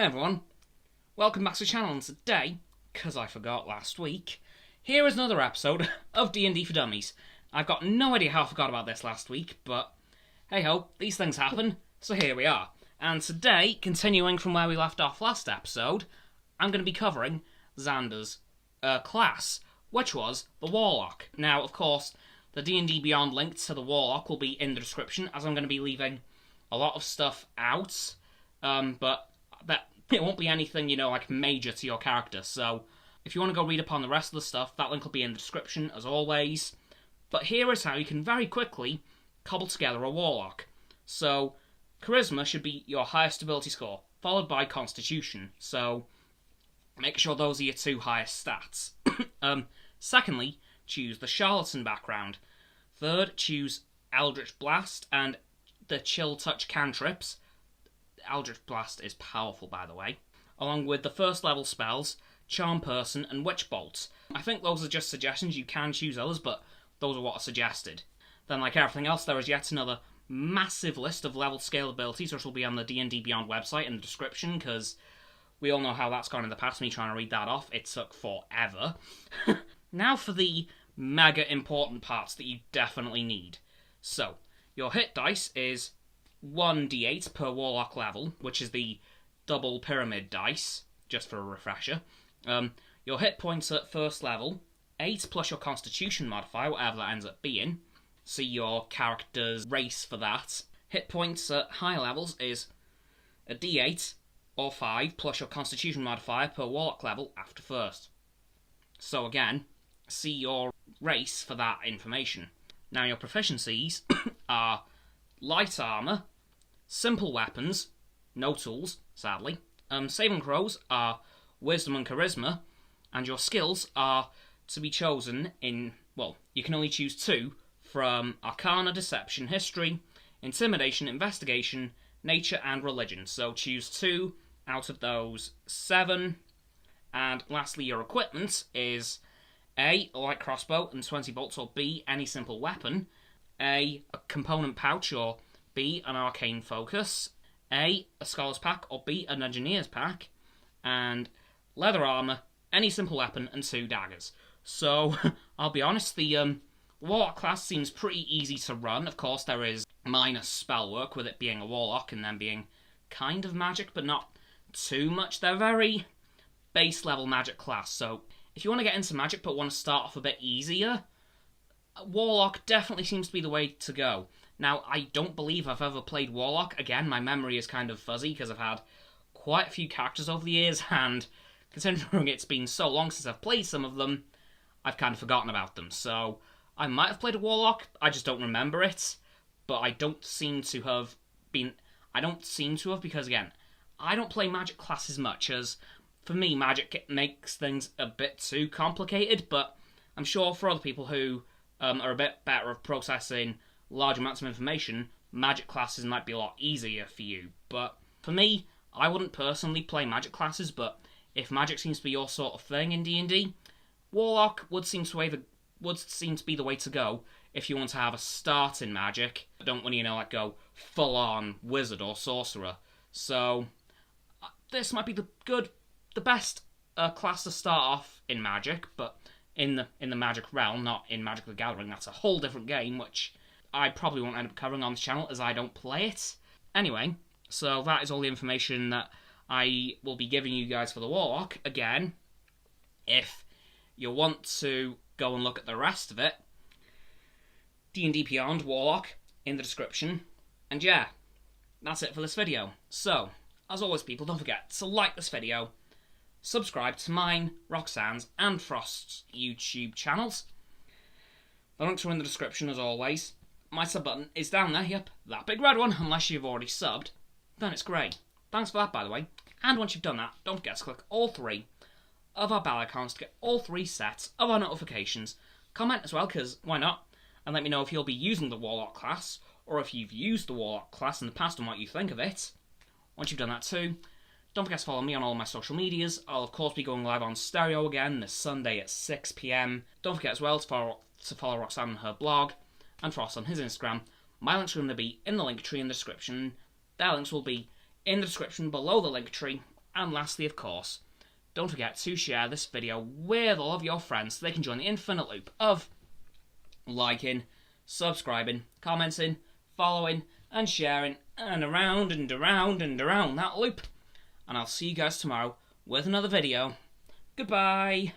everyone, welcome back to the channel, and today, because I forgot last week, here is another episode of D&D for Dummies. I've got no idea how I forgot about this last week, but hey ho, these things happen, so here we are. And today, continuing from where we left off last episode, I'm going to be covering Xander's class, which was the Warlock. Now, of course, the D&D Beyond link to the Warlock will be in the description, as I'm going to be leaving a lot of stuff out, but that it won't be anything, like major to your character. So if you want to go read upon the rest of the stuff, that link will be in the description as always. But here is how you can very quickly cobble together a Warlock. So Charisma should be your highest ability score, followed by Constitution. So make sure those are your two highest stats. Secondly, choose the Charlatan background. Third, choose Eldritch Blast and the Chill Touch cantrips. Eldritch Blast is powerful, by the way. Along with the first level spells, Charm Person and Witch Bolt. I think those are just suggestions. You can choose others, but those are what are suggested. Then, like everything else, there is yet another massive list of level scale abilities, which will be on the D&D Beyond website in the description, because we all know how that's gone in the past, me trying to read that off. It took forever. Now for the mega important parts that you definitely need. So, your hit dice is 1d8 per Warlock level, which is the double pyramid dice, just for a refresher. Your hit points at first level, 8 plus your Constitution modifier, whatever that ends up being. See your character's race for that. Hit points at high levels is a d8 or 5 plus your Constitution modifier per Warlock level after first. So again, see your race for that information. Now your proficiencies are light armor, simple weapons, no tools, sadly. Saving throws are wisdom and charisma, and your skills are to be chosen in, well, you can only choose 2 from Arcana, Deception, History, Intimidation, Investigation, Nature, and Religion. So choose 2 out of those 7. And lastly, your equipment is A, a light crossbow and 20 bolts, or B, any simple weapon, A component pouch, or B, an arcane focus, A, a scholar's pack, or B, an engineer's pack, and leather armor, any simple weapon, and 2 daggers. So, I'll be honest, the Warlock class seems pretty easy to run. Of course, there is minor spell work with it being a Warlock and then being kind of magic, but not too much. They're very base level magic class, so if you want to get into magic but want to start off a bit easier, Warlock definitely seems to be the way to go. Now, I don't believe I've ever played Warlock. Again, my memory is kind of fuzzy because I've had quite a few characters over the years, and considering it's been so long since I've played some of them, I've kind of forgotten about them. So, I might have played a Warlock, I just don't remember it, but I don't seem to have because, again, I don't play magic classes much, as for me, magic makes things a bit too complicated, but I'm sure for other people who are a bit better at processing large amounts of information, magic classes might be a lot easier for you. But for me, I wouldn't personally play magic classes, but if magic seems to be your sort of thing in D&D, Warlock would seem to be the way to go if you want to have a start in magic. Don't want to, go full-on wizard or sorcerer. So, this might be the best class to start off in Magic, but in the Magic realm, not in Magic the Gathering. That's a whole different game, which I probably won't end up covering on this channel, as I don't play it. Anyway, so that is all the information that I will be giving you guys for the Warlock. Again, if you want to go and look at the rest of it, D&D Beyond Warlock in the description. And yeah, that's it for this video. So, as always, people, don't forget to like this video, subscribe to mine, Roxanne's, and Frost's YouTube channels. The links are in the description, as always. My sub button is down there, yep, that big red one, unless you've already subbed. Then it's grey. Thanks for that, by the way. And once you've done that, don't forget to click all 3 of our bell icons to get all 3 sets of our notifications. Comment as well, because why not? And let me know if you'll be using the Warlock class, or if you've used the Warlock class in the past and what you think of it. Once you've done that too, don't forget to follow me on all my social medias. I'll of course be going live on Stereo again this Sunday at 6 PM. Don't forget as well to follow Roxanne on her blog, and Frost on his Instagram. My links are going to be in the link tree in the description. Their links will be in the description below the link tree, And lastly, of course, don't forget to share this video with all of your friends so they can join the infinite loop of liking, subscribing, commenting, following, and sharing, and around and around and around that loop. And I'll see you guys tomorrow with another video. Goodbye!